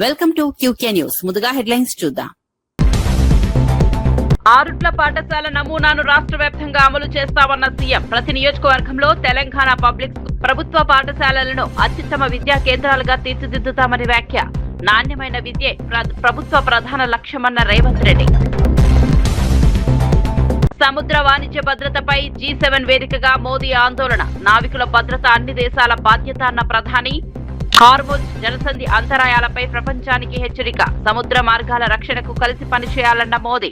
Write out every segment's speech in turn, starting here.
Welcome to QK news. ముందుగా headlines చూద్దాం. ఆరుట్ల పాఠశాల నమూనాను రాష్ట్ర వ్యాప్తంగా అమలు చేస్తామన్న సీఎం. ప్రతి నియోజకవర్గంలో తెలంగాణ పబ్లిక్ ప్రభుత్వ పాఠశాలలను అత్యుత్తమ విద్యా కేంద్రాలుగా తీర్చిదిద్దుతామని వ్యాఖ్య. నాణ్యమైన విద్యే ప్రభుత్వ ప్రధాన లక్ష్యమన్న రేవంత్ రెడ్డి. సముద్ర వాణిజ్య భద్రతపై G7 వేదికగా మోదీ ఆందోళన. నావికుల భద్రత అన్ని దేశాల బాధ్యత అన్న ప్రధాని. హార్ముజ్ జలసంధి అంతరాయాలపై ప్రపంచానికి హెచ్చరిక. సముద్ర మార్గాల రక్షణకు కలిసి పనిచేయాలన్న మోదీ.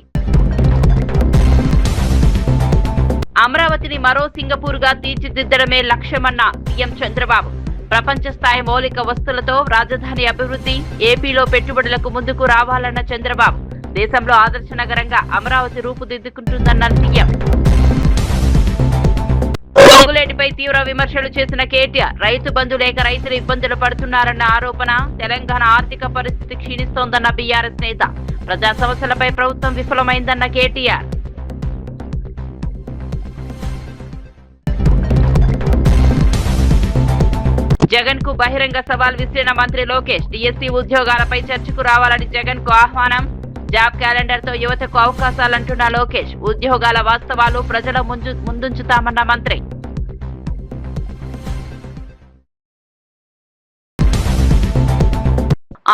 అమరావతిని మరో సింగపూర్ గా తీర్చిదిద్దడమే లక్ష్యమన్న సీఎం చంద్రబాబు. ప్రపంచ స్థాయి మౌలిక వస్తువులతో రాజధాని అభివృద్ధి. ఏపీలో పెట్టుబడులకు ముందుకు రావాలన్న చంద్రబాబు. దేశంలో ఆదర్శ నగరంగా అమరావతి రూపుదిద్దుకుంటుందన్న సీఎం. పొంగులేటిపై తీవ్ర విమర్శలు చేసిన కేటీఆర్. రైతు బంధు లేక రైతులు ఇబ్బందులు పడుతున్నారన్న ఆరోపణ. తెలంగాణ ఆర్థిక పరిస్థితి క్షీణిస్తోందన్న బీఆర్ఎస్ నేత. ప్రజా సమస్యలపై ప్రభుత్వం విఫలమైందన్న కేటీఆర్. జగన్ కు బహిరంగ సవాల్ విసిరిన మంత్రి లోకేష్. డిఎస్సీ ఉద్యోగాలపై చర్చకు రావాలని జగన్ కు ఆహ్వానం. జాబ్ క్యాలెండర్ తో యువతకు అవకాశాలంటున్న లోకేష్. ఉద్యోగాల వాస్తవాలు ప్రజల ముందుంచుతామన్న మంత్రి.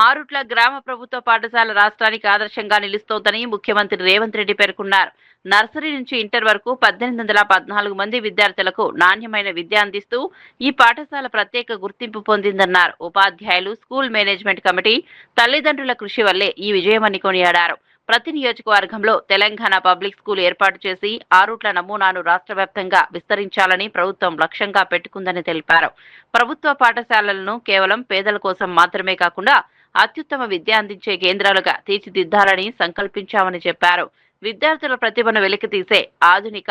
ఆరుట్ల గ్రామ ప్రభుత్వ పాఠశాల రాష్ట్రానికి ఆదర్శంగా నిలుస్తోందని ముఖ్యమంత్రి రేవంత్ రెడ్డి పేర్కొన్నారు. నర్సరీ నుంచి ఇంటర్ వరకు 1814 మంది విద్యార్థులకు నాణ్యమైన విద్య అందిస్తూ ఈ పాఠశాల ప్రత్యేక గుర్తింపు పొందిందన్నారు. ఉపాధ్యాయులు, స్కూల్ మేనేజ్మెంట్ కమిటీ, తల్లిదండ్రుల కృషి వల్లే ఈ విజయమని కొనియాడారు. ప్రతి నియోజకవర్గంలో తెలంగాణ పబ్లిక్ స్కూల్ ఏర్పాటు చేసి ఆరుట్ల నమూనాను రాష్ట్ర వ్యాప్తంగా విస్తరించాలని ప్రభుత్వం లక్ష్యంగా పెట్టుకుందని తెలిపారు. ప్రభుత్వ పాఠశాలలను కేవలం పేదల కోసం మాత్రమే కాకుండా అత్యుత్తమ విద్య అందించే కేంద్రాలుగా తీర్చిదిద్దాలని సంకల్పించామని చెప్పారు. విద్యార్థుల ప్రతిభను వెలికితీసే ఆధునిక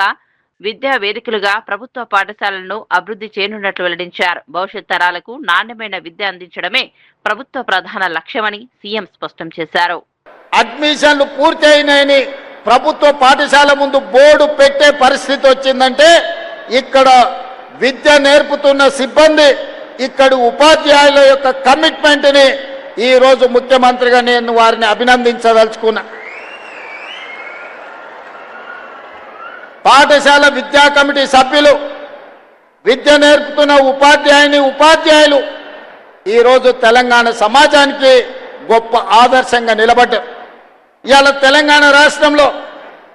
విద్యా వేదికలుగా ప్రభుత్వ పాఠశాలలను అభివృద్ధి చేయనున్నట్లు వెల్లడించారు. భవిష్యత్ తరాలకు నాణ్యమైన విద్య అందించడమే ప్రభుత్వ ప్రధాన లక్ష్యమని సీఎం స్పష్టం చేశారు. అడ్మిషన్లు పూర్తి అయినాయని ప్రభుత్వ పాఠశాల ముందు బోర్డు పెట్టే పరిస్థితి వచ్చిందంటే ఇక్కడ విద్య నేర్పుతున్న సిబ్బంది, ఇక్కడ ఉపాధ్యాయుల యొక్క కమిట్మెంట్ ని ఈ రోజు ముఖ్యమంత్రిగా నేను వారిని అభినందించదలుచుకున్నా. పాఠశాల విద్యా కమిటీ సభ్యులు, విద్య నేర్పుతున్న ఉపాధ్యాయులు ఈరోజు తెలంగాణ సమాజానికి గొప్ప ఆదర్శంగా నిలబడ్డారు. ఇవాళ తెలంగాణ రాష్ట్రంలో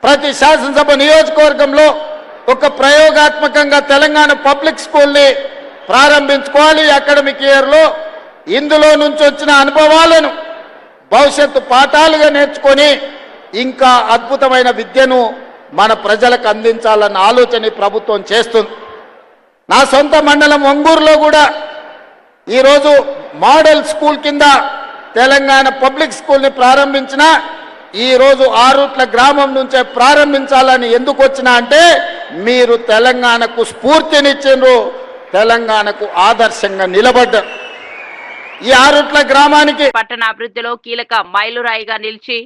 ప్రతి శాసనసభ నియోజకవర్గంలో ఒక ప్రయోగాత్మకంగా తెలంగాణ పబ్లిక్ స్కూల్ని ప్రారంభించుకోవాలి. అకాడమిక్ ఇయర్లో ఇందులో నుంచి వచ్చిన అనుభవాలను భవిష్యత్తు పాఠాలుగా నేర్చుకొని ఇంకా అద్భుతమైన విద్యను మన ప్రజలకు అందించాలన్న ఆలోచన ప్రభుత్వం చేస్తుంది. నా సొంత మండలం ఒంగూరులో కూడా ఈరోజు మోడల్ స్కూల్ కింద తెలంగాణ పబ్లిక్ స్కూల్ని ప్రారంభించిన ఈరోజు ఆరుట్ల గ్రామం నుంచే ప్రారంభించాలని ఎందుకు వచ్చినా అంటే మీరు తెలంగాణకు స్ఫూర్తినిచ్చిండ్రు, తెలంగాణకు ఆదర్శంగా నిలబడ్డారు. ఈ ఆరుట్ల గ్రామానికి పట్టణ అభివృద్ధిలో కీలక మైలురాయిగా నిలిచి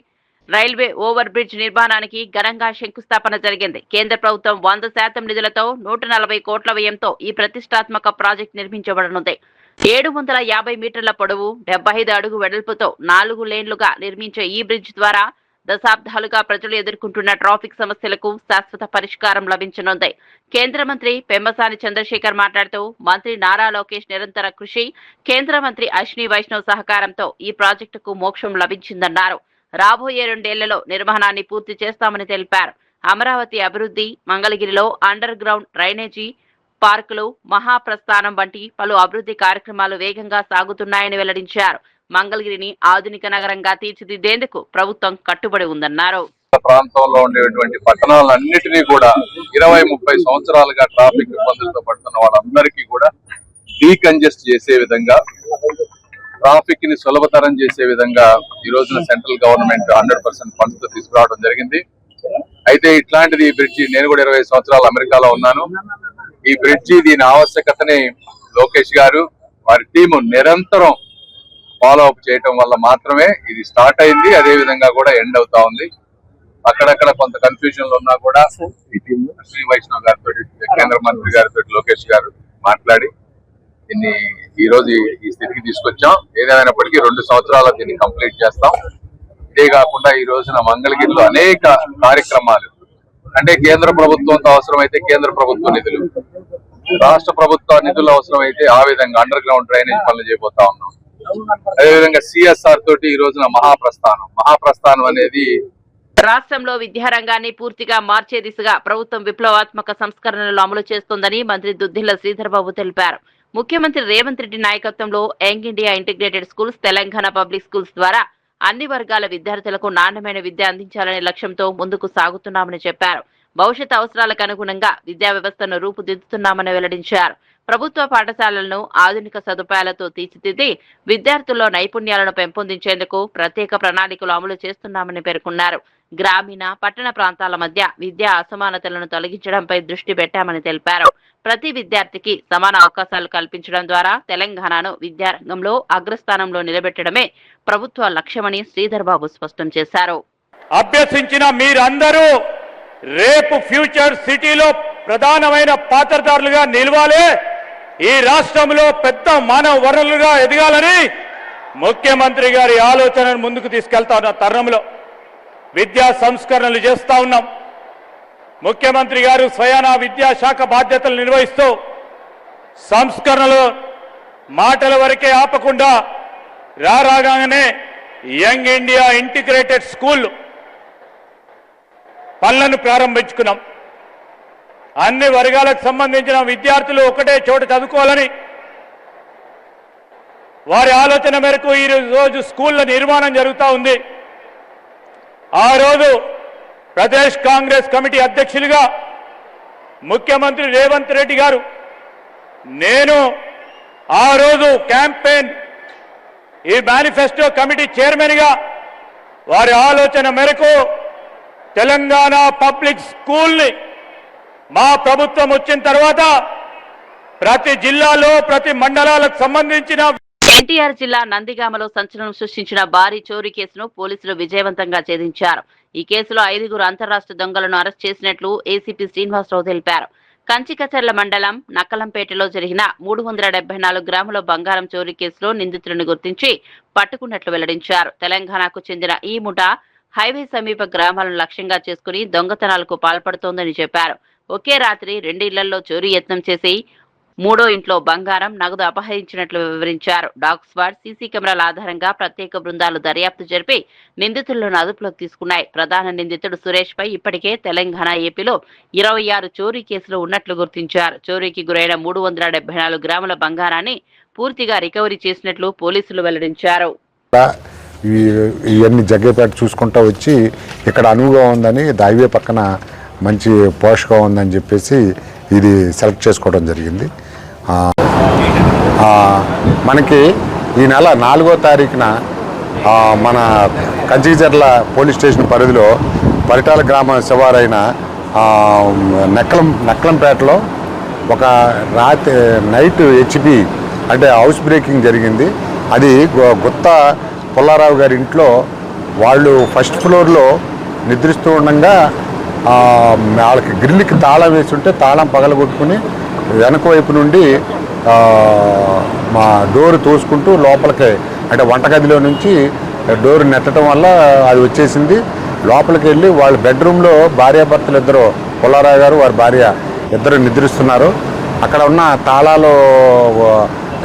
రైల్వే ఓవర్ బ్రిడ్జ్ నిర్మాణానికి ఘనంగా శంకుస్థాపన జరిగింది. కేంద్ర ప్రభుత్వం 100% నిధులతో 140 కోట్ల వ్యయంతో ఈ ప్రతిష్టాత్మక ప్రాజెక్టు నిర్మించబడనుంది. 750 మీటర్ల పొడవు, 75 అడుగు వెడల్పుతో 4 లేన్లుగా నిర్మించే ఈ బ్రిడ్జ్ ద్వారా దశాబ్దాలుగా ప్రజలు ఎదుర్కొంటున్న ట్రాఫిక్ సమస్యలకు శాశ్వత పరిష్కారం లభించనుంది. కేంద్ర మంత్రి పెమ్మసాని చంద్రశేఖర్ మాట్లాడుతూ మంత్రి నారా లోకేష్ నిరంతర కృషి, కేంద్ర మంత్రి అశ్విని వైష్ణవ్ సహకారంతో ఈ ప్రాజెక్టుకు మోక్షం లభించిందన్నారు. రాబోయే 2 ఏళ్లలో నిర్మాణాన్ని పూర్తి చేస్తామని తెలిపారు. అమరావతి అభివృద్ధి, మంగళగిరిలో అండర్ గ్రౌండ్ డ్రైనేజీ, పార్కులు, మహాప్రస్థానం వంటి పలు అభివృద్ధి కార్యక్రమాలు వేగంగా సాగుతున్నాయని వెల్లడించారు. మంగళగిరిని ఆధునిక నగరంగా తీర్చిదిద్దేందుకు ప్రభుత్వం కట్టుబడి ఉందన్నారు. ప్రాంతంలో ఉండేటువంటి పట్టణాలన్నిటినీ కూడా 20-30 సంవత్సరాలుగా ట్రాఫిక్ ఇబ్బందులతో పడుతున్న వాళ్ళందరికీ కూడా డీకంజెస్ట్ చేసే విధంగా, ట్రాఫిక్ ని సులభతరం చేసే విధంగా ఈ రోజున సెంట్రల్ గవర్నమెంట్ 100% ఫండ్స్ తో తీసుకురావడం జరిగింది. అయితే ఇట్లాంటిది ఈ బ్రిడ్జి, నేను కూడా 20 సంవత్సరాలు అమెరికాలో ఉన్నాను. ఈ బ్రిడ్జి, దీని ఆవశ్యకతని లోకేష్ గారు, వారి టీము నిరంతరం ఫాలో అప్ చేయటం వల్ల మాత్రమే ఇది స్టార్ట్ అయింది. అదే విధంగా కూడా ఎండ్ అవుతా ఉంది. అక్కడక్కడ కొంత కన్ఫ్యూజన్లు ఉన్నా కూడా శ్రీ వైష్ణవ్ గారితో, కేంద్ర మంత్రి గారితో లోకేష్ గారు మాట్లాడి దీన్ని ఈ రోజు ఈ స్థితికి తీసుకొచ్చాం. ఏదేమైనప్పటికీ 2 సంవత్సరాలు దీన్ని కంప్లీట్ చేస్తాం. ఇదే కాకుండా ఈ రోజున మంగళగిరిలో అనేక కార్యక్రమాలు, అంటే కేంద్ర ప్రభుత్వంతో అవసరమైతే కేంద్ర ప్రభుత్వ నిధులు, రాష్ట్ర ప్రభుత్వ నిధులు అవసరమైతే ఆ విధంగా అండర్ గ్రౌండ్ డ్రైనేజ్ పనులు చేయబోతా ఉన్నాం. అదేవిధంగా సిఎస్ఆర్ తోటి ఈ రోజున మహాప్రస్థానం అనేది రాష్ట్రంలో విద్యారంగాన్ని పూర్తిగా మార్చే దిశగా ప్రభుత్వం విప్లవాత్మక సంస్కరణలు అమలు చేస్తోందని మంత్రి దుద్దిళ్ల శ్రీధర్ బాబు తెలిపారు. ముఖ్యమంత్రి రేవంత్ రెడ్డి నాయకత్వంలో young India integrated schools, Telangana public schools ద్వారా అన్ని వర్గాల విద్యార్థులకు నాణ్యమైన విద్య అందించాలనే లక్ష్యంతో ముందుకు సాగుతున్నామని చెప్పారు. భవిష్యత్ అవసరాలకు అనుగుణంగా విద్యా వ్యవస్థను రూపుదిద్దుతున్నామని వెల్లడించారు. ప్రభుత్వ పాఠశాలలను ఆధునిక సదుపాయాలతో తీర్చిదిద్ది విద్యార్థుల్లో నైపుణ్యాలను పెంపొందించేందుకు ప్రత్యేక ప్రణాళికలు అమలు చేస్తున్నామని పేర్కొన్నారు. గ్రామీణ, పట్టణ ప్రాంతాల మధ్య విద్యా అసమానతలను తొలగించడంపై దృష్టి పెట్టామని తెలిపారు. ప్రతి విద్యార్థికి సమాన అవకాశాలు కల్పించడం ద్వారా తెలంగాణను విద్యారంగంలో అగ్రస్థానంలో నిలబెట్టడమే ప్రభుత్వ లక్ష్యమని శ్రీధర్ బాబు స్పష్టం చేశారు. అభ్యసించిన మీరందరూ రేపు ఫ్యూచర్ సిటీలో ప్రధానమైన పాత్రధారులుగా నిలవాలి, ఈ రాష్ట్రంలో పెద్ద మానవ వనరులుగా ఎదగాలని ముఖ్యమంత్రి గారి ఆలోచనను ముందుకు తీసుకెళ్తా ఉన్న తరుణంలో విద్యా సంస్కరణలు చేస్తా ఉన్నాం. ముఖ్యమంత్రి గారు స్వయానా విద్యాశాఖ బాధ్యతలు నిర్వహిస్తూ సంస్కరణలు మాటల వరకే ఆపకుండా రాగానే యంగ్ ఇండియా ఇంటిగ్రేటెడ్ స్కూల్ పనులను ప్రారంభించుకున్నాం. అన్ని వర్గాలకు సంబంధించిన విద్యార్థులు ఒకటే చోట చదువుకోవాలని వారి ఆలోచన మేరకు ఈ రోజు స్కూళ్ల నిర్మాణం జరుగుతూ ఉంది. ఆ రోజు ప్రదేశ్ కాంగ్రెస్ కమిటీ అధ్యక్షులుగా ముఖ్యమంత్రి రేవంత్ రెడ్డి గారు, నేను ఆ రోజు క్యాంపెయిన్ ఈ మేనిఫెస్టో కమిటీ చైర్మన్ గా వారి ఆలోచన మేరకు తెలంగాణ పబ్లిక్ స్కూల్ని మా ప్రభుత్వం వచ్చిన తర్వాత ప్రతి జిల్లాలో ప్రతి మండలాలకు సంబంధించిన ఎన్టీఆర్ జిల్లా నందిగామలో సంచలనం సృష్టించిన భారీ చోరీ కేసును పోలీసులు విజయవంతంగా ఛేదించారు. ఈ కేసులో 5 అంతర్రాష్ట్ర దొంగలను అరెస్ట్ చేసినట్లు ఏసీపీ శ్రీనివాసరావు తెలిపారు. కంచికచర్ల మండలం నక్కలంపేటలో జరిగిన 374 గ్రాముల బంగారం చోరీ కేసులో నిందితులను గుర్తించి పట్టుకున్నట్లు వెల్లడించారు. తెలంగాణకు చెందిన ఈ ముఠా హైవే సమీప గ్రామాలను లక్ష్యంగా చేసుకుని దొంగతనాలకు పాల్పడుతోందని చెప్పారు. ఒకే రాత్రి 2 ఇళ్లలో చోరీ యత్నం చేసి 3వ ఇంట్లో బంగారం, నగదు అపహరించినట్లు వివరించారు. డాగ్ స్క్వాడ్, సీసీ కెమెరాల ఆధారంగా ప్రత్యేక బృందాలు దర్యాప్తు జరిపి నిందితులను అదుపులోకి తీసుకున్నాయి. ప్రధాన నిందితుడు సురేష్ పై ఇప్పటికే తెలంగాణ, ఏపీలో 26 చోరీ కేసులు ఉన్నట్లు గుర్తించారు. చోరీకి గురైన 374 గ్రాముల బంగారాన్ని పూర్తిగా రికవరీ చేసినట్లు పోలీసులు వెల్లడించారు. ఇవన్నీ జగ్గేపేట చూసుకుంటూ వచ్చి ఇక్కడ అనువుగా ఉందని, హైవే పక్కన మంచి పోషగా ఉందని చెప్పేసి ఇది సెలెక్ట్ చేసుకోవడం జరిగింది. మనకి ఈ నెల 4వ తారీఖున మన కంచికచర్ల పోలీస్ స్టేషన్ పరిధిలో పరిటాల గ్రామ శివారైన నక్కలంపేటలో ఒక నైట్ హెచ్పి అంటే హౌస్ బ్రేకింగ్ జరిగింది. అది గుత్త పుల్లారావు గారి ఇంట్లో వాళ్ళు ఫస్ట్ ఫ్లోర్లో నిద్రిస్తూ ఉండగా వాళ్ళకి గ్రిల్కి తాళం వేసి ఉంటే తాళం పగలగొట్టుకుని వెనక వైపు నుండి మా డోరు తోసుకుంటూ లోపలికి, అంటే వంటగదిలో నుంచి డోరు నెట్టడం వల్ల అది వచ్చేసింది. లోపలికి వెళ్ళి వాళ్ళ బెడ్రూమ్లో భార్యాభర్తలు ఇద్దరు, పుల్లారావు గారు వారి భార్య ఇద్దరు నిద్రిస్తున్నారు. అక్కడ ఉన్న తాళాలు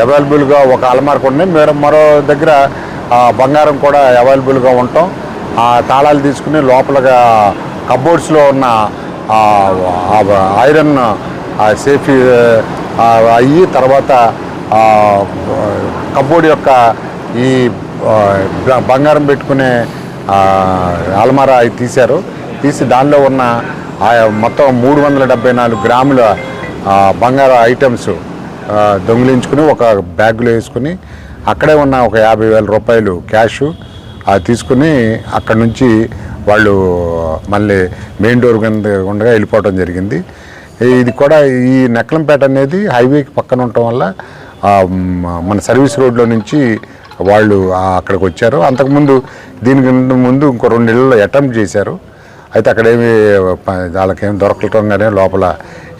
అవైలబుల్గా ఒక అలమారకు ఉన్నాయి, మరో దగ్గర బంగారం కూడా అవైలబుల్గా ఉంటాం. ఆ తాళాలు తీసుకుని లోపలగా కబోర్డ్స్లో ఉన్న ఐరన్ సేఫ్ అయ్యి తర్వాత కబోర్డ్ యొక్క ఈ బంగారం పెట్టుకునే అల్మారా అవి తీసి దానిలో ఉన్న మొత్తం 374 గ్రాముల బంగారు ఐటమ్స్ దొంగిలించుకుని ఒక బ్యాగ్లో వేసుకుని అక్కడే ఉన్న ఒక 50,000 రూపాయలు క్యాష్ తీసుకుని అక్కడి నుంచి వాళ్ళు మళ్ళీ మెయిన్ డోర్ కింద ఉండగా వెళ్ళిపోవడం జరిగింది. ఇది కూడా ఈ నక్కలంపేట అనేది హైవేకి పక్కన ఉండటం వల్ల మన సర్వీస్ రోడ్లో నుంచి వాళ్ళు అక్కడికి వచ్చారు. అంతకుముందు దీనికి ముందు ఇంకో 2 నెలల్లో అటెంప్ట్ చేశారు. అయితే అక్కడేమి వాళ్ళకేం దొరకటం కానీ లోపల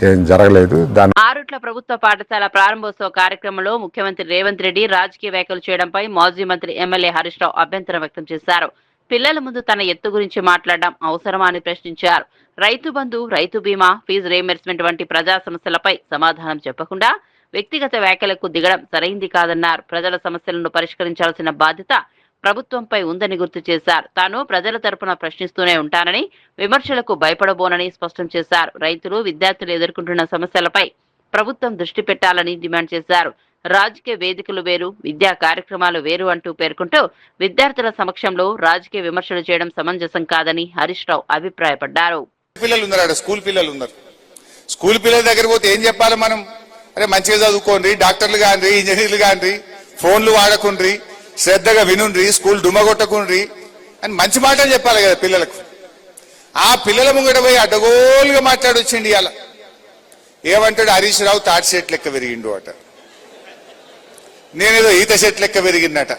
ఏం జరగలేదు. దాని పారుట్ల ప్రభుత్వ పాఠశాల ప్రారంభోత్సవ కార్యక్రమంలో ముఖ్యమంత్రి రేవంత్ రెడ్డి రాజకీయ వ్యాఖ్యలు చేయడంపై మాజీ మంత్రి ఎమ్మెల్యే హరీష్ రావు అభ్యంతరం వ్యక్తం చేశారు. పిల్లల ముందు తన ఎత్తు గురించి మాట్లాడడం అవసరమా అని ప్రశ్నించారు. రైతు బంధు, రైతు బీమా, ఫీజు రీయింబర్స్మెంట్ వంటి ప్రజా సమస్యలపై సమాధానం చెప్పకుండా వ్యక్తిగత వ్యాఖ్యలకు దిగడం సరైంది కాదన్నారు. ప్రజల సమస్యలను పరిష్కరించాల్సిన బాధ్యత ప్రభుత్వంపై ఉందని గుర్తు చేశారు. తాను ప్రజల తరపున ప్రశ్నిస్తూనే ఉంటానని, విమర్శలకు భయపడబోనని స్పష్టం చేశారు. రైతులు, విద్యార్థులు ఎదుర్కొంటున్న సమస్యలపై ప్రభుత్వం దృష్టి పెట్టాలని డిమాండ్ చేశారు. రాజకీయ వేదికలు వేరు, విద్యా కార్యక్రమాలు వేరు అంటూ పేర్కొంటూ విద్యార్థుల సమక్షంలో రాజకీయ విమర్శలు చేయడం సమంజసం కాదని హరీష్ రావు అభిప్రాయపడ్డారు. స్కూల్ పిల్లలు ఉన్నారు. స్కూల్ పిల్లల దగ్గర పోతే ఏం చెప్పాలి మనం? అరే మంచిగా చదువుకోండి, డాక్టర్లు కాండ్రి, ఇంజనీర్లు కాండ్రి, ఫోన్లు వాడకుండ్రి, శ్రద్ధగా వినుండ్రి, స్కూల్ డుమ్మగొట్టకుండ్రి అని మంచి మాటలు చెప్పాలి కదా పిల్లలకు. ఆ పిల్లల ముంగట పోయి అడ్డగోలుగా మాట్లాడొచ్చిండి. ఇవాళ ఏమంటాడు? హరీష్ రావు తాటి చెట్టు లెక్క పెరిగిండు అట, నేనేదో ఈత చెట్టు లెక్క పెరిగిందట.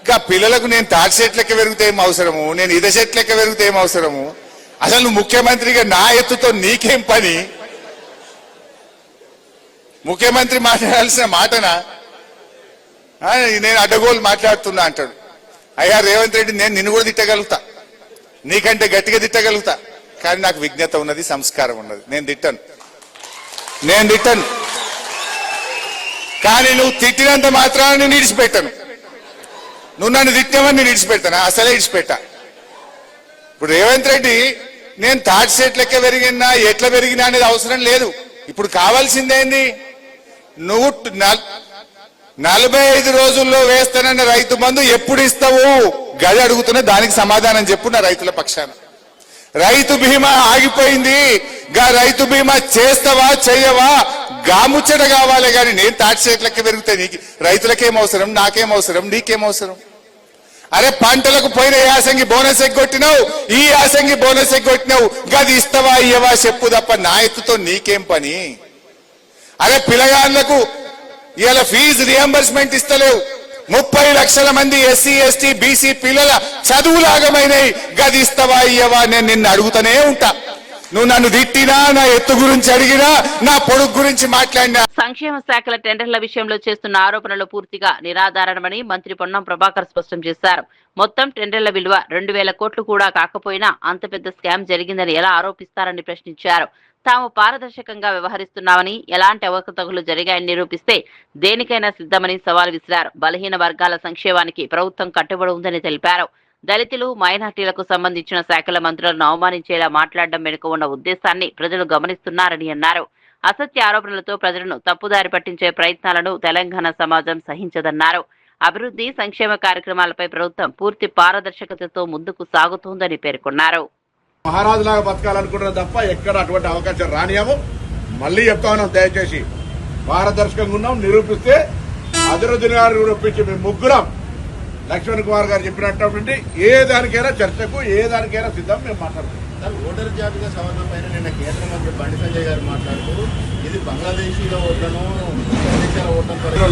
ఇంకా పిల్లలకు నేను తాటి చెట్టు లెక్క పెరిగితే ఏం అవసరము, నేను ఈత చెట్టు లెక్క పెరిగితే ఏం అవసరము? అసలు నువ్వు ముఖ్యమంత్రిగా నా ఎత్తుతో నీకేం పని? ముఖ్యమంత్రి మాట్లాడాల్సిన మాటనా? నేను అడ్డగోలు మాట్లాడుతున్నా అంటాడు. అయ్యా రేవంత్ రెడ్డి, నేను నిన్ను కూడా తిట్టగలుగుతా, నీకంటే గట్టిగా తిట్టగలుగుతా, కానీ నాకు విజ్ఞత ఉన్నది, సంస్కారం ఉన్నది. నేను తిట్టను. కానీ నువ్వు తిట్టినంత మాత్రాన నేను విడిచిపెట్టాను. నువ్వు నన్ను తిట్టినవని నేను విడిచిపెట్టాను, అసలే విడిచిపెట్టా. ఇప్పుడు రేవంత్ రెడ్డి నేను తాటి చెట్టు లెక్క పెరిగినా ఎట్లా పెరిగినా అనేది అవసరం లేదు. ఇప్పుడు కావాల్సిందేంది? నువ్వు 45 రోజుల్లో వేస్తానన్న రైతు బంధు ఎప్పుడు ఇస్తావు? గది అడుగుతున్నా, దానికి సమాధానం చెప్పు నా రైతుల పక్షాన. రైతు బీమా ఆగిపోయింది, గా రైతు బీమా చేస్తావా చెయ్యవా? గాముచ్చట కావాలి. కానీ నేను తాటి చెట్లకి పెరిగితే నీకు రైతులకేం అవసరం, నాకేం అవసరం, నీకేం అవసరం? అరే పంటలకు పోయిన యాసంగి బోనస్ ఎగ్గొట్టినావు, ఈ యాసంగి బోనస్ ఎగ్గొట్టినావు, గది ఇస్తావా ఇయ్యవా చెప్పు తప్ప నా ఎత్తుతో నీకేం పని? అరే పిల్లగాళ్లకు ఇవాళ ఫీజు రియంబర్స్మెంట్ ఇస్తలేవు. 30 లక్షల మంది ఎస్సీ, ఎస్టీ, బీసీ పిల్లల చదువులాగమైనవి, గది ఇస్తావా ఇయ్యవా? నేను నిన్ను అడుగుతూనే ఉంటా. నువ్వు నన్ను తిట్టినా, నా ఎత్తు గురించి అడిగినా, నా పొడుగు గురించి మాట్లాడినా. సంక్షేమ శాఖల టెండర్ల విషయంలో చేస్తున్న ఆరోపణలు పూర్తిగా నిరాధారణమని మంత్రి పొన్నం ప్రభాకర్ స్పష్టం చేశారు. మొత్తం టెండర్ల విలువ 2000 కోట్లు కూడా కాకపోయినా అంత పెద్ద స్కామ్ జరిగిందని ఎలా ఆరోపిస్తారని ప్రశ్నించారు. తాము పారదర్శకంగా వ్యవహరిస్తున్నామని, ఎలాంటి అవకతవకలు జరిగాయని నిరూపిస్తే దేనికైనా సిద్ధమని సవాల్ విసిరారు. బలహీన వర్గాల సంక్షేమానికి ప్రభుత్వం కట్టుబడి ఉందని తెలిపారు. దళితులు, మైనార్టీలకు సంబంధించిన శాఖల మంత్రులను అవమానించేలా మాట్లాడడం వెనుక ఉన్న ఉద్దేశాన్ని ప్రజలు గమనిస్తున్నారని అన్నారు. అసత్య ఆరోపణలతో ప్రజలను తప్పుదారి పట్టించే ప్రయత్నాలను తెలంగాణ సమాజం సహించదన్నారు. అభివృద్ధి, సంక్షేమ కార్యక్రమాలపై ప్రభుత్వం పూర్తి పారదర్శకతతో ముందుకు సాగుతోందని పేర్కొన్నారు. మహారాజులాగా బతకాలనుకుంటున్నా తప్ప ఎక్కడ అటువంటి అవకాశం రానియము. మళ్ళీ చెప్తా ఉన్నాం, దయచేసి పారదర్శకంగా ఉన్నాం. నిరూపిస్తే అజరుద్దీన్ గారు నిరూపించి మేము ముగ్గురం లక్ష్మణ్ కుమార్ గారు చెప్పినటువంటి ఏ దానికైనా చర్చకు, ఏ దానికైనా సిద్ధం మేము మాట్లాడుతున్నాం. ఓటర్ జాబితా సవరణ పైన నిన్న కేంద్ర మంత్రి బండి సంజయ్ గారు మాట్లాడుతూ ఇది బంగ్లాదేశీల ఓట్లను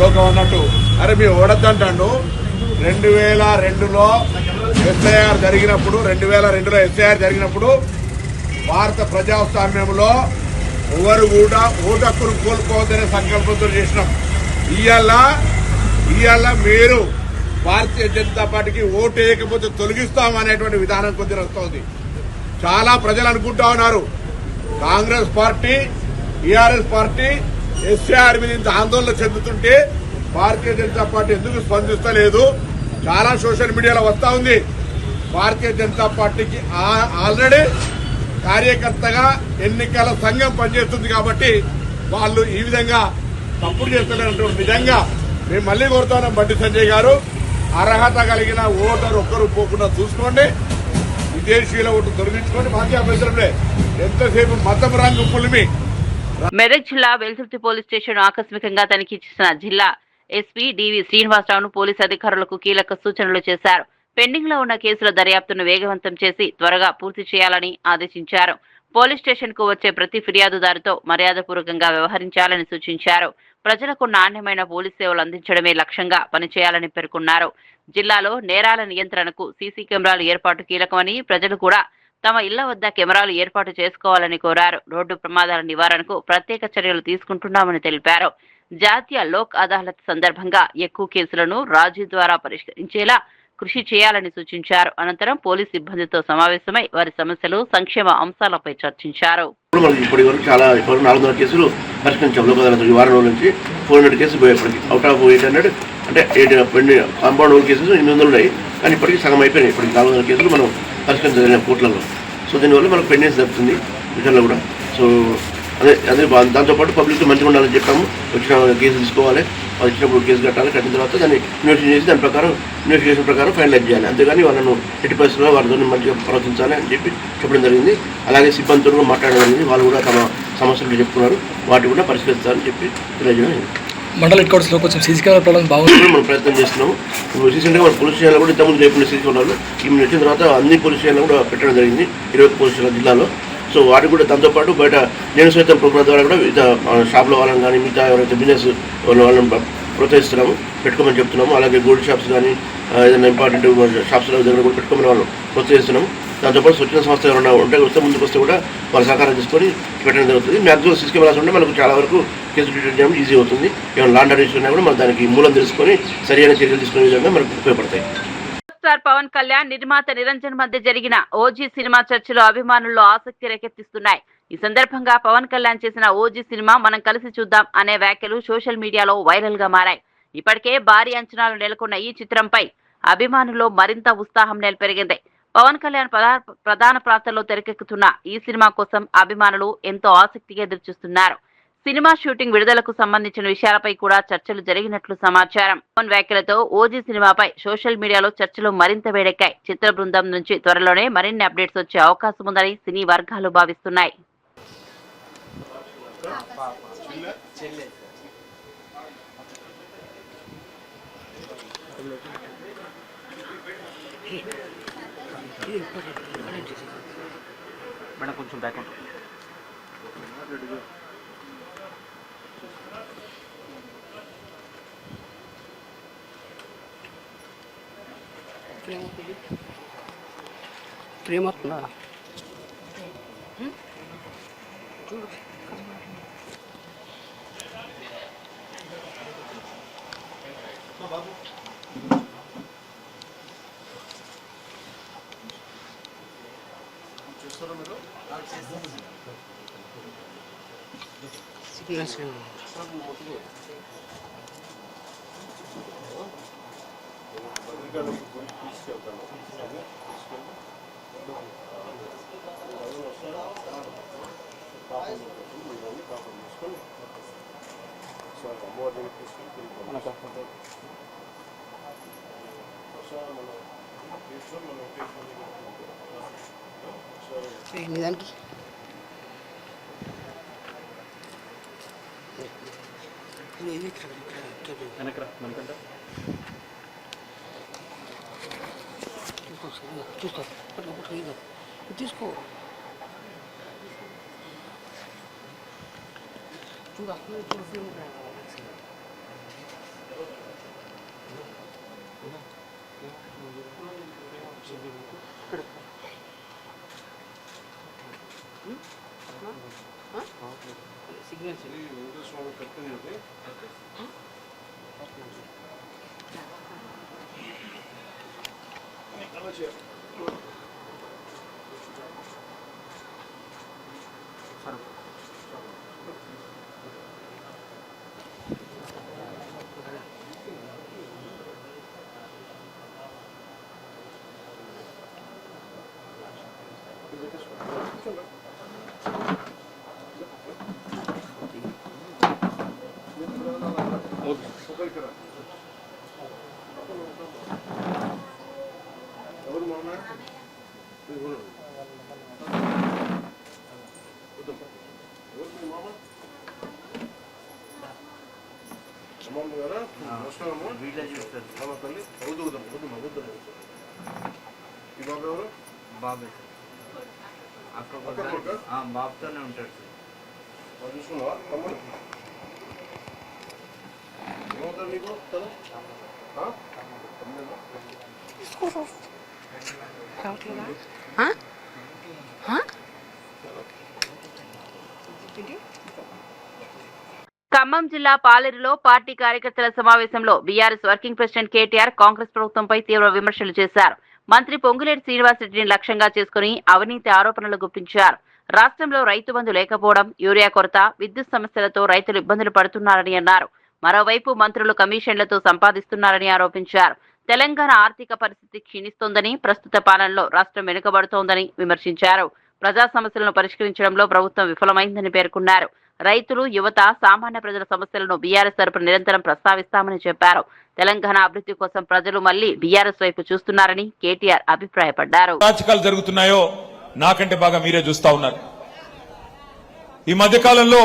లోకం అన్నట్టు, అరే మీ ఓడద్దంటాడు. 2002లో ఎస్ఐఆర్ జరిగినప్పుడు, 2002లో ఎస్ఐఆర్ జరిగినప్పుడు భారత ప్రజాస్వామ్యంలో ఎవరు కూడా ఓటు హక్కును కోల్పోవద్దనే సంకల్పంతో చేసినాం. ఇవాళ మీరు భారతీయ జనతా పార్టీకి ఓటు వేయకపోతే తొలగిస్తామనేటువంటి విధానం కొద్దిగా వస్తోంది. చాలా ప్రజలు అనుకుంటా ఉన్నారు Congress party, TRS party SIR మీద ఇంత ఆందోళన చెందుతుంటే భారతీయ జనతా పార్టీ ఎందుకు స్పందిస్తలేదు? చాలా సోషల్ మీడియాలో వస్తా ఉంది. భారతీయ జనతా పార్టీకి ఆల్రెడీ కార్యకర్తగా ఎన్నికల సంఘం పనిచేస్తుంది కాబట్టి వాళ్ళు ఈ విధంగా తప్పుడు చేస్తున్నటువంటి విధంగా మేము మళ్లీ కోరుతున్నాం. బండి సంజయ్ గారు, అర్హత కలిగిన ఓటర్ ఒక్కరు పోకుండా చూసుకోండి. విదేశీయుల ఓటు తొలగించుకోండి. మాకే అభ్యంతరంలే. ఎంతసేపు మతం రంగు పులిమి. మెదక్ జిల్లా వెల్దుర్తి పోలీస్ స్టేషన్ ఆకస్మికంగా తనిఖీ చేసిన జిల్లా ఎస్పీ డివి శ్రీనివాసరావును పోలీసు అధికారులకు కీలక సూచనలు చేశారు. పెండింగ్ లో ఉన్న కేసుల దర్యాప్తును వేగవంతం చేసి త్వరగా పూర్తి చేయాలని ఆదేశించారు. పోలీస్ స్టేషన్ కు వచ్చే ప్రతి ఫిర్యాదుదారుతో మర్యాదపూర్వకంగా వ్యవహరించాలని సూచించారు. ప్రజలకు నాణ్యమైన పోలీస్ సేవలు అందించడమే లక్ష్యంగా పనిచేయాలని పేర్కొన్నారు. జిల్లాలో నేరాల నియంత్రణకు సీసీ కెమెరాల ఏర్పాటు కీలకమని, ప్రజలు కూడా తమ ఇళ్ల వద్ద కెమెరాలు ఏర్పాటు చేసుకోవాలని కోరారు. రోడ్డు ప్రమాదాల నివారణకు ప్రత్యేక చర్యలు తీసుకుంటున్నామని తెలిపారు. జాతీయ లోక్ అదాలత్ సందర్భంగా ఎక్కువ కేసులను రాజీ ద్వారా పరిష్కరించేలా కృషి చేయాలని సూచించారు. అనంతరం పోలీసు సిబ్బందితో సమావేశమై వారి సమస్యలు, సంక్షేమ అంశాలపై చర్చించారు. ఇప్పటి వరకు చాలా 400 కేసులు పరిష్కరించాం. లోక్ అదాలత్ ఈ వారం రోజుల నుంచి 400 కేసులు పోయేప్పటికి అవుట్ ఆఫ్ 800 అంటే 8 కాంపౌండ్ కేసెస్ 800 ఉన్నాయి. కానీ ఇప్పటికీ సగం అయిపోయినాయి. ఇప్పటికి 400 కేసులు మనం పరిష్కరించగలిగిన కోర్టులలో. సో దీనివల్ల మనకు పెండెన్స్ తప్పుతుంది విషయంలో కూడా. సో అదే దాంతోపాటు పబ్లిక్తో మంచిగా ఉండాలని చెప్పాము. వచ్చిన కేసు తీసుకోవాలి, వాళ్ళు ఇచ్చినప్పుడు కేసు కట్టాలి, కట్టిన తర్వాత దాన్ని ఇన్వెస్టిగేషన్ చేసి దాని ప్రకారం ఇన్వెస్టిగేషన్ ప్రకారం ఫైనలైజ్ చేయాలి. అంతేగాని వాళ్ళను ఎట్టి పరిస్థితుల్లో వారితో మంచిగా ప్రవర్తించాలి అని చెప్పి చెప్పడం జరిగింది. అలాగే సిబ్బందితో కూడా మాట్లాడడం జరిగింది. వాళ్ళు కూడా తమ సమస్యలు చెప్పుకున్నారు, వాటి కూడా పరిష్కరిస్తారని చెప్పి తెలియజేయడం. మండల హెడ్ క్వార్టర్స్లో కొంచెం సీసీ కెమెరా ప్రాబ్లం బాగుంది. మనం ప్రయత్నం చేస్తున్నాము. రీసెంట్గా మన పోలీస్ స్టేషన్లో కూడా ఇంతకుముందు లేకుండా సీసీ కెమెరాలు ఈ వచ్చిన తర్వాత అన్ని పోలీస్ స్టేషన్లో కూడా పెట్టడం జరిగింది, 20 పోలీస్ స్టేషన్ల జిల్లాలో. సో వాటికి కూడా దాంతోపాటు బయట నేను సైతం ప్రోగ్రాం ద్వారా కూడా మిగతా షాప్లో వాళ్ళని కానీ మిగతా ఎవరైతే బిజినెస్ వాళ్ళని ప్రోత్సహిస్తున్నాము, పెట్టుకోమని చెప్తున్నాము. అలాగే గోల్డ్ షాప్స్ కానీ ఏదైనా ఇంపార్టెంట్ షాప్స్లో దగ్గర కూడా పెట్టుకోమని వాళ్ళు ప్రోత్సహిస్తున్నాము. దాంతోపాటు స్వచ్ఛంద సంస్థ ఎవరైనా ఉంటే ముందుకు వస్తే కూడా వాళ్ళ సహకారం తీసుకొని పెట్టడం జరుగుతుంది. మ్యాక్సిమం సీసీ కెమెరాస్ ఉంటే మనకు చాలా వరకు కేసు డిటెక్ట్ చేయడం ఈజీ అవుతుంది. ఏమైనా లాండ్ ఆర్డర్ ఇష్యూ ఉన్నా కూడా మనం దానికి మూలం తెలుసుకొని సరైన చర్యలు తీసుకునే విధంగా మనకు ఉపయోగపడతాయి. స్టార్ పవన్ కళ్యాణ్, నిర్మాత నిరంజన్ మధ్య జరిగిన ఓజీ సినిమా చర్చలు అభిమానుల్లో ఆసక్తి రేకెత్తిస్తున్నాయి. ఈ సందర్భంగా పవన్ కళ్యాణ్ చేసిన ఓజీ సినిమా మనం కలిసి చూద్దాం అనే వ్యాఖ్యలు సోషల్ మీడియాలో వైరల్ గా మారాయి. ఇప్పటికే భారీ అంచనాలు నెలకొన్న ఈ చిత్రంపై అభిమానుల్లో మరింత ఉత్సాహం పెరిగింది. పవన్ కళ్యాణ్ ప్రధాన పాత్రలో తెరకెక్కుతున్న ఈ సినిమా కోసం అభిమానులు ఎంతో ఆసక్తిగా ఎదురుచూస్తున్నారు. సినిమా షూటింగ్ విడుదలకు సంబంధించిన విషయాలపై కూడా చర్చలు జరిగినట్లు సమాచారం. పవన్ వ్యాఖ్యలతో ఓజీ సినిమాపై సోషల్ మీడియాలో చర్చలు మరింత వేడెక్కాయి. చిత్ర బృందం నుంచి త్వరలోనే మరిన్ని అప్డేట్స్ వచ్చే అవకాశం ఉందని సినీ వర్గాలు భావిస్తున్నాయి. కొంచెం బ్యాక్ ప్రేమవుతుందా చూడు. దానికి చూసుకో తీసుకో చూడ ఫిల్మ్ సిగ్నల్ బాబే బాబుతోనే ఉంటాడు సార్. చూసుకున్నావా తమ్ముడు ఏమవుతాడు నీకు కదా ఖమ్మం జిల్లా పాలేరులో పార్టీ కార్యకర్తల సమావేశంలో BRS working president KTR Congress ప్రభుత్వంపై తీవ్ర విమర్శలు చేశారు. మంత్రి పొంగులేటి శ్రీనివాసరెడ్డిని లక్ష్యంగా చేసుకుని అవినీతి ఆరోపణలు గుప్పించారు. రాష్ట్రంలో రైతు బంధు లేకపోవడం, యూరియా కొరత, విద్యుత్ సమస్యలతో రైతులు ఇబ్బందులు పడుతున్నారని అన్నారు. మరోవైపు మంత్రులు కమిషన్లతో సంపాదిస్తున్నారని ఆరోపించారు. తెలంగాణ ఆర్థిక పరిస్థితి క్షీణిస్తోందని, ప్రస్తుత పాలనలో రాష్ట్రం వెనుకబడుతోందని విమర్శించారు. ప్రజా సమస్యలను పరిష్కరించడంలో ప్రభుత్వం విఫలమైందని పేర్కొన్నారు. రైతులు, యువత, సామాన్య ప్రజల సమస్యలను బీఆర్ఎస్ తరపున నిరంతరం ప్రస్తావిస్తామని చెప్పారు. తెలంగాణ అభివృద్ధి కోసం ప్రజలు మళ్లీ బీఆర్ఎస్ వైపు చూస్తున్నారని కేటీఆర్ అభిప్రాయపడ్డారు. రాజకీయాలు జరుగుతున్నాయో నాకంటే బాగా మీరే చూస్తా ఉన్నారు. ఈ మధ్య కాలంలో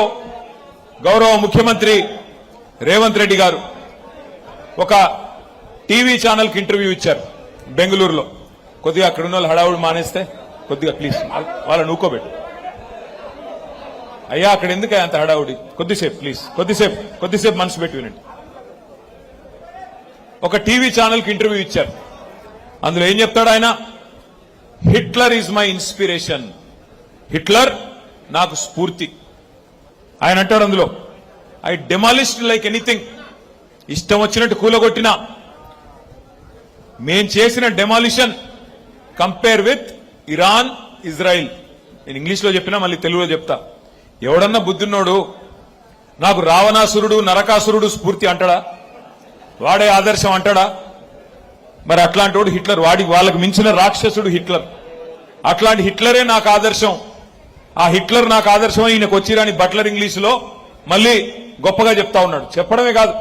గౌరవ ముఖ్యమంత్రి రేవంత్ రెడ్డి గారు ఒక టీవీ ఛానల్ కి ఇంటర్వ్యూ ఇచ్చారు బెంగళూరులో. కొద్దిగా అక్కడ ఉన్న వాళ్ళు హడావుడు మానేస్తే కొద్దిగా ప్లీజ్ వాళ్ళని ఊకోబెట్టు. అయ్యా అక్కడ ఎందుకు అంత హడావుడి? కొద్దిసేపు ప్లీజ్, కొద్దిసేపు మనసు పెట్టి వినండి. ఒక టీవీ ఛానల్ కి ఇంటర్వ్యూ ఇచ్చారు. అందులో ఏం చెప్తాడు ఆయన? Hitler is my inspiration, Hitler నాకు స్ఫూర్తి. ఆయన అంటాడు అందులో, ఐ డెమాలిష్డ్ లైక్ ఎనీథింగ్, ఇష్టం వచ్చినట్టు కూలగొట్టినా. మేం చేసిన demolition compare with Iran, Israel. నేను ఇంగ్లీష్ లో చెప్పినా మళ్ళీ తెలుగులో చెప్తా. ఎవడన్నా బుద్ధిన్నోడు నాకు రావణాసురుడు, నరకాసురుడు స్ఫూర్తి అంటాడా? వాడే ఆదర్శం అంటాడా? మరి అట్లాంటి వాడు హిట్లర్, వాళ్ళకి మించిన రాక్షసుడు హిట్లర్. అట్లాంటి హిట్లరే నాకు ఆదర్శం. ఆ హిట్లర్ నాకు ఆదర్శం ఈయనకు వచ్చిరాని బట్లర్ ఇంగ్లీషులో మళ్ళీ గొప్పగా చెప్తా ఉన్నాడు. చెప్పడమే కాదు,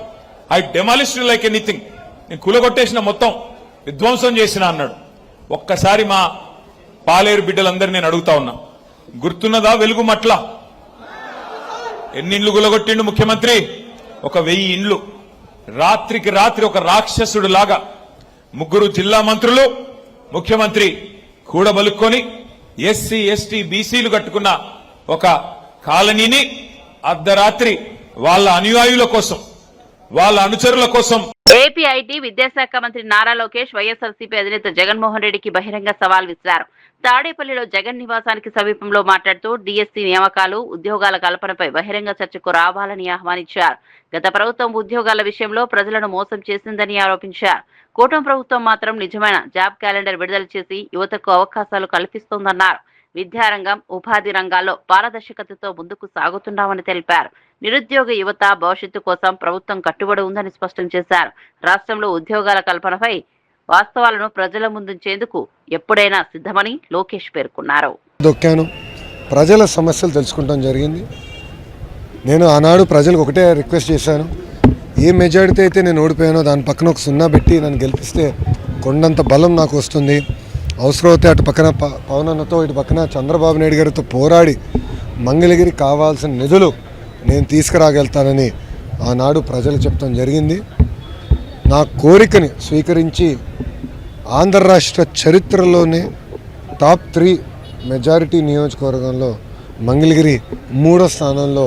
ఐ డెమాలిష్డ్ లైక్ ఎనీథింగ్, నేను కూలగొట్టేసిన, మొత్తం విధ్వంసం చేసిన అన్నాడు. ఒక్కసారి మా పాలేరు బిడ్డలందరినీ నేను అడుగుతా ఉన్నా, గుర్తున్నదా వెలుగు మట్ల? ఎన్ని ఇండ్లు కూలగొట్టిండు ముఖ్యమంత్రి? 1000 ఇండ్లు. రాత్రికి రాత్రి ఒక రాక్షసుడు లాగా 3 జిల్లా మంత్రులు, ముఖ్యమంత్రి కూడబలుక్కొని ఎస్సీ, ఎస్టీ, బీసీలు కట్టుకున్న ఒక కాలనీని అర్ధరాత్రి వాళ్ళ అనుయాయుల కోసం, వాళ్ళ అనుచరుల కోసం. ఏపీ ఐటీ విద్యాశాఖ మంత్రి నారా లోకేష్ వైఎస్ఆర్సీపీ అధినేత జగన్మోహన్ రెడ్డికి బహిరంగ సవాల్ విసిరారు. తాడేపల్లిలో జగన్ నివాసానికి సమీపంలో మాట్లాడుతూ డీఎస్సీ నియామకాలు, ఉద్యోగాల కల్పనపై బహిరంగ చర్చకు రావాలని ఆహ్వానించారు. గత ప్రభుత్వం ఉద్యోగాల విషయంలో ప్రజలను మోసం చేసిందని ఆరోపించారు. కూటమి ప్రభుత్వం మాత్రం నిజమైన జాబ్ క్యాలెండర్ విడుదల చేసి యువతకు అవకాశాలు కల్పిస్తోందన్నారు. విద్యారంగం, ఉపాధి రంగాల్లో పారదర్శకతతో ముందుకు సాగుతున్నామని తెలిపారు. నిరుద్యోగ యువత భవిష్యత్తు కోసం ప్రభుత్వం కట్టుబడి ఉందని స్పష్టం చేశారు. రాష్ట్రంలో ఉద్యోగాల కల్పనపై వాస్తవాలను ప్రజల ముందుంచేందుకు ఎప్పుడైనా సిద్ధమని లోకేష్ పేర్కొన్నారు. దొక్కాను, ప్రజల సమస్యలు తెలుసుకుంటాం జరిగింది. నేను ఆనాడు ప్రజలకు ఒకటే రిక్వెస్ట్ చేశాను, ఏ మెజారిటీ అయితే నేను ఓడిపోయానో దాని పక్కన ఒక 0 పెట్టి నన్ను గెలిపిస్తే కొండంత బలం నాకు వస్తుంది. అవసరమైతే అటు పక్కన పవన్ అన్నతో, ఇటు పక్కన చంద్రబాబు నాయుడు గారితో పోరాడి మంగళగిరి కావాల్సిన నిధులు నేను తీసుకురాగలుగుతానని ఆనాడు ప్రజలు చెప్తాం జరిగింది. నా కోరికని స్వీకరించి ఆంధ్ర రాష్ట్ర చరిత్రలోనే టాప్ 3 మెజారిటీ నియోజకవర్గంలో మంగళగిరి 3వ స్థానంలో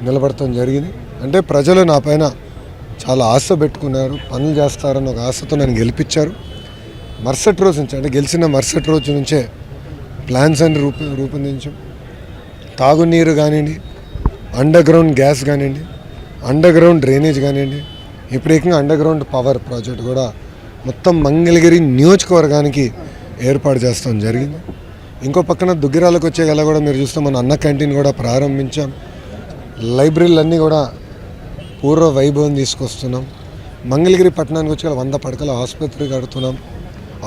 నిలబడటం జరిగింది. అంటే ప్రజలు నా పైన చాలా ఆశ పెట్టుకున్నారు, పనులు చేస్తారని ఒక ఆశతో నన్ను గెలిపించారు. మరుసటి రోజు నుంచి, అంటే గెలిచిన మరుసటి రోజు నుంచే ప్లాన్స్ అన్ని రూపొందించాం. తాగునీరు కానివ్వండి, అండర్ గ్రౌండ్ గ్యాస్ కానివ్వండి, అండర్ గ్రౌండ్ డ్రైనేజ్ కానివ్వండి, ఇప్పుడు ఏకంగా అండర్ గ్రౌండ్ పవర్ ప్రాజెక్ట్ కూడా మొత్తం మంగళగిరి నియోజకవర్గానికి ఏర్పాటు చేస్తాం జరిగింది. ఇంకో పక్కన దుగ్గిరాలకు వచ్చే గల కూడా మీరు చూస్తే మన అన్న క్యాంటీన్ కూడా ప్రారంభించాం. లైబ్రరీలన్నీ కూడా పూర్వ వైభవం తీసుకొస్తున్నాం. మంగళగిరి పట్టణానికి వచ్చి 100 పడకల ఆసుపత్రి కడుతున్నాం.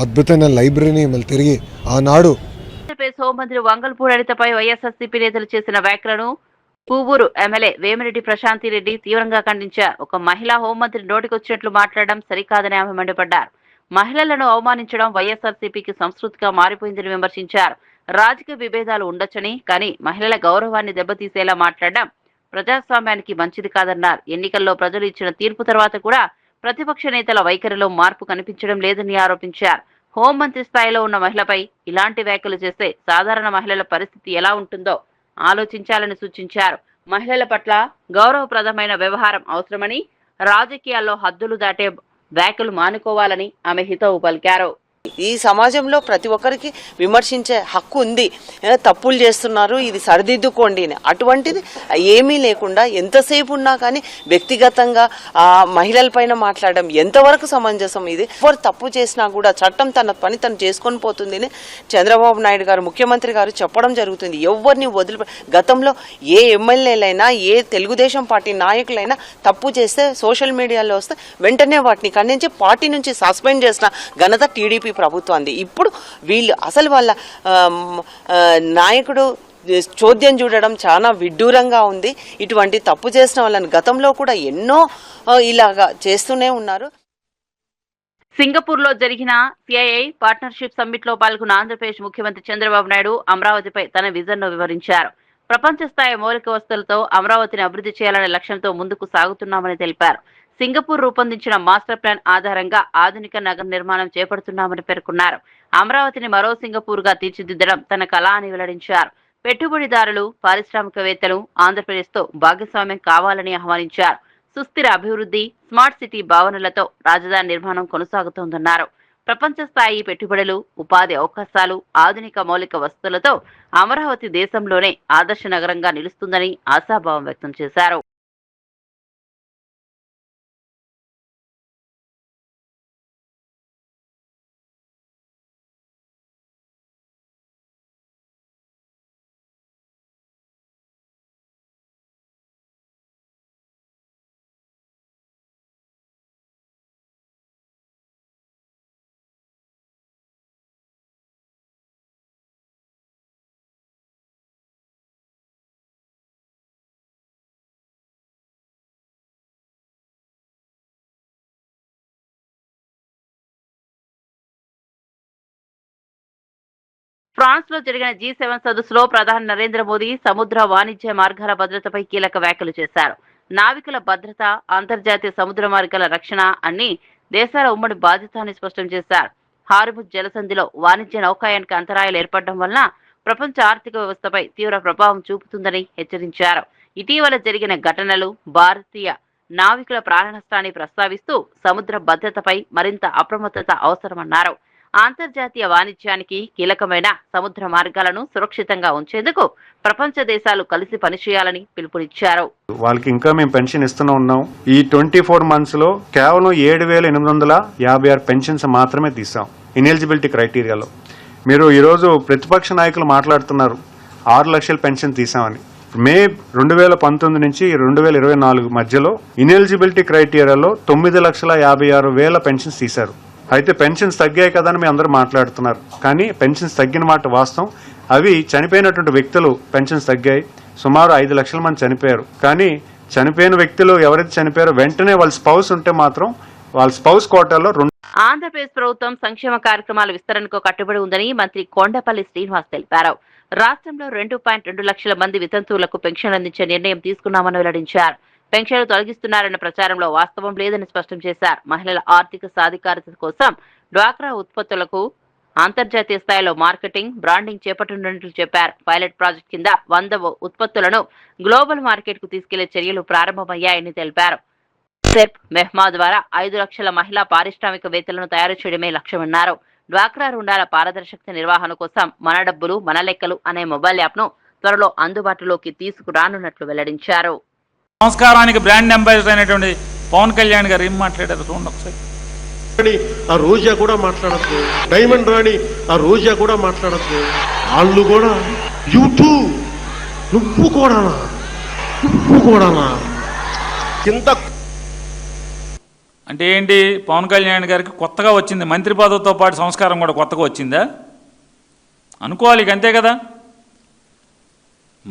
అద్భుతమైన లైబ్రరీని మళ్ళీ తిరిగి ఆనాడు. హోంమంత్రి వంగల్పూడి అనితపై వైఎస్ఆర్సీపీ నేతలు చేసిన వ్యాఖ్యలను పువ్వూరు ఎమ్మెల్యే వేమిరెడ్డి ప్రశాంతిరెడ్డి తీవ్రంగా ఖండించారు. ఒక మహిళా హోంమంత్రి నోటికొచ్చినట్లు మాట్లాడడం సరికాదని ఆమె మండిపడ్డారు. మహిళలను అవమానించడం వైఎస్ఆర్సీపీకి సంస్కృతిగా మారిపోయిందని విమర్శించారు. రాజకీయ విభేదాలు ఉండొచ్చని, కానీ మహిళల గౌరవాన్ని దెబ్బతీసేలా మాట్లాడడం ప్రజాస్వామ్యానికి మంచిది కాదన్నారు. ఎన్నికల్లో ప్రజలు ఇచ్చిన తీర్పు తర్వాత కూడా ప్రతిపక్ష నేతల వైఖరిలో మార్పు కనిపించడం లేదని ఆరోపించారు. హోంమంత్రి స్థాయిలో ఉన్న మహిళపై ఇలాంటి వ్యాఖ్యలు చేస్తే సాధారణ మహిళల పరిస్థితి ఎలా ఉంటుందో ఆలోచించాలని సూచించారు. మహిళల పట్ల గౌరవప్రదమైన వ్యవహారం అవసరమని, రాజకీయాల్లో హద్దులు దాటే వ్యాఖ్యలు మానుకోవాలని ఆమె హితవు పలికారు. ఈ సమాజంలో ప్రతి ఒక్కరికి విమర్శించే హక్కు ఉంది. తప్పులు చేస్తున్నారు, ఇది సరిదిద్దుకోండి అని. అటువంటిది ఏమీ లేకుండా ఎంతసేపు ఉన్నా కానీ వ్యక్తిగతంగా మహిళలపైన మాట్లాడడం ఎంతవరకు సమంజసం? ఇది ఎవరు తప్పు చేసినా కూడా చట్టం తన పని తను చేసుకొని పోతుంది అని చంద్రబాబు నాయుడు గారు, ముఖ్యమంత్రి గారు చెప్పడం జరుగుతుంది. ఎవరిని గతంలో ఏ ఎమ్మెల్యేలైనా ఏ తెలుగుదేశం పార్టీ నాయకులైనా తప్పు చేస్తే సోషల్ మీడియాలో వస్తే వెంటనే వాటిని ఖండించి పార్టీ నుంచి సస్పెండ్ చేసిన ఘనత టీడీపీ ప్రభుత్వాన్ని. ఇప్పుడు వీళ్ళు అసలు వాళ్ళ నాయకుడు చోద్యం చూడడం చాలా విడ్డూరంగా ఉంది. ఇటువంటి తప్పు చేసిన వాళ్ళని గతంలో కూడా ఎన్నో ఇలాగా చేస్తూనే ఉన్నారు. సింగపూర్ లో జరిగిన సిఐఐ పార్ట్నర్షిప్ సమ్మిట్ లో పాల్గొన్న ఆంధ్రప్రదేశ్ ముఖ్యమంత్రి చంద్రబాబు నాయుడు అమరావతిపై తన విజన్ ను వివరించారు. ప్రపంచ స్థాయి మౌలిక వస్తువులతో అమరావతిని అభివృద్ధి చేయాలనే లక్ష్యంతో ముందుకు సాగుతున్నామని తెలిపారు. సింగపూర్ రూపొందించిన మాస్టర్ ప్లాన్ ఆధారంగా ఆధునిక నగర నిర్మాణం చేపడుతున్నామని పేర్కొన్నారు. అమరావతిని మరో సింగపూర్ గా తీర్చిదిద్దడం తన కళ అని వెల్లడించారు. పెట్టుబడిదారులు, పారిశ్రామికవేత్తలు ఆంధ్రప్రదేశ్ తో భాగస్వామ్యం కావాలని ఆహ్వానించారు. సుస్థిర అభివృద్ధి, స్మార్ట్ సిటీ భావనలతో రాజధాని నిర్మాణం కొనసాగుతోందన్నారు. ప్రపంచ స్థాయి పెట్టుబడులు, ఉపాధి అవకాశాలు, ఆధునిక మౌలిక వస్తువులతో అమరావతి దేశంలోనే ఆదర్శ నగరంగా నిలుస్తుందని ఆశాభావం వ్యక్తం చేశారు. ఫ్రాన్స్ లో జరిగిన G7 సదస్సులో ప్రధాని నరేంద్ర మోదీ సముద్ర వాణిజ్య మార్గాల భద్రతపై కీలక వ్యాఖ్యలు చేశారు. నావికుల భద్రత, అంతర్జాతీయ సముద్ర మార్గాల రక్షణ అన్ని దేశాల ఉమ్మడి బాధ్యత అని స్పష్టం చేశారు. హార్ముజ్ జలసంధిలో వాణిజ్య నౌకాయానికి అంతరాయాలు ఏర్పడడం వలన ప్రపంచ ఆర్థిక వ్యవస్థపై తీవ్ర ప్రభావం చూపుతుందని హెచ్చరించారు. ఇటీవల జరిగిన ఘటనలు భారతీయ నావికుల ప్రాణ నష్టాన్ని ప్రస్తావిస్తూ సముద్ర భద్రతపై మరింత అప్రమత్తత అవసరమన్నారు. అంతర్జాతీయ వాణిజ్యానికి కీలకమైన సముద్ర మార్గాలను సురక్షితంగా ఉంచేందుకు ప్రపంచ దేశాలు కలిసి పనిచేయాలని పిలుపునిచ్చారు. వాళ్ళకి ఇంకా మేము పెన్షన్ ఇస్తూనే ఉన్నాం. ఈ 24 months లో కేవలం 7,856 పెన్షన్స్ మాత్రమే తీసాం ఇనెలిజిబిలిటీ క్రైటీరియాలో. మీరు ఈరోజు ప్రతిపక్ష నాయకులు మాట్లాడుతున్నారు 6 లక్షల పెన్షన్ తీసామని. మే 2019 నుంచి 2024 మధ్యలో ఇనెలిజిబిలిటీ క్రైటీరియాలో 9,56,000 పెన్షన్స్ తీశారు. అయితే పెన్షన్స్ తగ్గాయి కదా అని మీ అందరూ మాట్లాడుతున్నారు. కానీ పెన్షన్స్ తగ్గిన మాట వాస్తవం. అవి చనిపోయినటువంటి వ్యక్తులు పెన్షన్స్ తగ్గాయి. సుమారు 5 లక్షల మంది చనిపోయారు. కానీ చనిపోయిన వ్యక్తులు ఎవరైతే చనిపోయారో వెంటనే వాళ్ళ స్పౌస్ ఉంటే మాత్రం వాళ్ళ స్పౌస్ కోటాలో ఆంధ్రప్రదేశ్ ప్రభుత్వం సంక్షేమ కార్యక్రమాల విస్తరణకు కట్టుబడి ఉందని మంత్రి కొండపల్లి శ్రీనివాస్ తెలిపారు. రాష్ట్రంలో 2.2 లక్షల మంది వితంతువులకు పెన్షన్ అందించే నిర్ణయం తీసుకున్నామని వెల్లడించారు. పెన్షన్లు తొలగిస్తున్నారన్న ప్రచారంలో వాస్తవం లేదని స్పష్టం చేశారు. మహిళల ఆర్థిక సాధికారత కోసం డ్వాక్రా ఉత్పత్తులకు అంతర్జాతీయ స్థాయిలో మార్కెటింగ్, బ్రాండింగ్ చేపట్టనున్నట్లు చెప్పారు. పైలట్ ప్రాజెక్ట్ కింద 100 ఉత్పత్తులను గ్లోబల్ మార్కెట్ కు తీసుకెళ్లే చర్యలు ప్రారంభమయ్యాయని తెలిపారు. సెర్ప్ మెహ్మా ద్వారా 5 లక్షల మహిళా పారిశ్రామికవేత్తలను తయారు చేయడమే లక్ష్యమన్నారు. డ్వాక్రా రుణాల పారదర్శకత నిర్వహణ కోసం మన డబ్బులు మన లెక్కలు అనే మొబైల్ యాప్ ను త్వరలో అందుబాటులోకి తీసుకురానున్నట్లు వెల్లడించారు. సంస్కారానికి బ్రాండ్ అంబాసిడర్ అయినటువంటి పవన్ కళ్యాణ్ గారు ఏం మాట్లాడారు చూడండి ఒకసారి. ఆ రోజా కూడా మాట్లాడద్దు, డైమండ్ రాణి ఆ రోజా కూడా మాట్లాడద్దు. వాళ్ళు కూడా యూట్యూబ్ నువ్వు కూడానా కింద అంటే ఏంటి? పవన్ కళ్యాణ్ గారికి కొత్తగా వచ్చింది మంత్రి పదవితో పాటు సంస్కారం కూడా కొత్తగా వచ్చిందా అనుకోవాలి. అంతే కదా,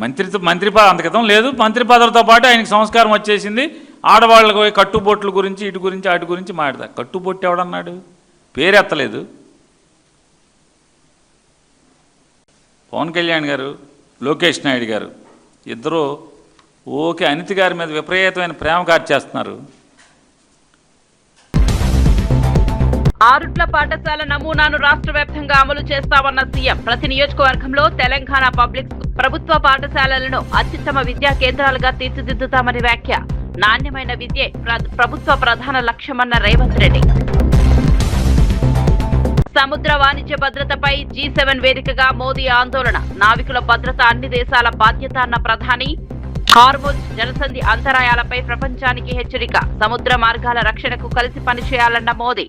మంత్రి అంత క్రితం లేదు. మంత్రి పదవితో పాటు ఆయనకి సంస్కారం వచ్చేసింది. ఆడవాళ్ళకు కట్టుబొట్ల గురించి ఇటు గురించి అటు గురించి మాట్లాడతా. కట్టుబొట్టు ఎవడన్నాడు? పేరెత్తలేదు. పవన్ కళ్యాణ్ గారు, లోకేష్ నాయుడు గారు ఇద్దరు ఓకే అనిత గారి మీద విపరీతమైన ప్రేమ కార్చేస్తున్నారు. ఆరుట్ల పాఠశాల నమూనాను రాష్ట్ర వ్యాప్తంగా అమలు చేస్తామన్న సీఎం. ప్రతి నియోజకవర్గంలో తెలంగాణ పబ్లిక్ ప్రభుత్వ పాఠశాలలను అత్యుత్తమ విద్యా కేంద్రాలుగా తీర్చిదిద్దుతామని వ్యాఖ్య. నాణ్యమైన విద్యే ప్రభుత్వ ప్రధాన లక్ష్యమన్న రేవంత్ రెడ్డి. సముద్ర వాణిజ్య భద్రతపై G7 వేదికగా మోదీ ఆందోళన. నావికుల భద్రత అన్ని దేశాల బాధ్యత అన్న ప్రధాని. హార్ముజ్ జలసంధి అంతరాయాలపై ప్రపంచానికి హెచ్చరిక. సముద్ర మార్గాల రక్షణకు కలిసి పనిచేయాలన్న మోదీ.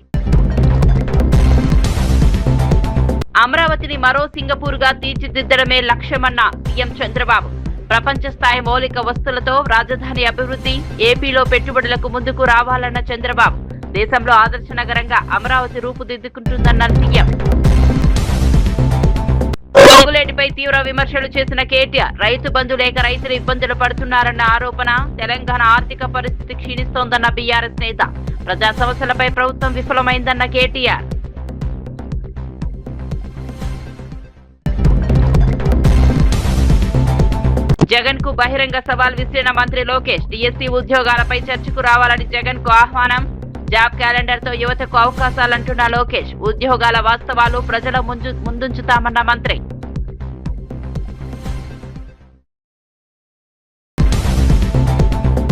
అమరావతిని మరో సింగపూర్ గా తీర్చిదిద్దడమే లక్ష్యమన్న సీఎం చంద్రబాబు. ప్రపంచ స్థాయి మౌలిక వస్తువులతో రాజధాని అభివృద్ధి. ఏపీలో పెట్టుబడులకు ముందుకు రావాలన్న చంద్రబాబు. దేశంలో ఆదర్శ నగరంగా అమరావతి రూపుదిద్దుకుంటుందన్న సీఎం. పొంగులేటిపై తీవ్ర విమర్శలు చేసిన కేటీఆర్. రైతు బంధు లేక రైతులు ఇబ్బందులు పడుతున్నారన్న ఆరోపణ. తెలంగాణ ఆర్థిక పరిస్థితి క్షీణిస్తోందన్న బీఆర్ఎస్ నేత. ప్రజా సమస్యలపై ప్రభుత్వం విఫలమైందన్న కేటీఆర్. జగన్ కు బహిరంగ సవాల్ విసిరిన మంత్రి లోకేష్. డిఎస్సీ ఉద్యోగాలపై చర్చకు రావాలని జగన్ కు ఆహ్వానం. జాబ్ క్యాలెండర్ తో యువతకు అవకాశాలంటున్న లోకేష్. ఉద్యోగాల వాస్తవాలు ప్రజల ముందుంచుతామన్న మంత్రి.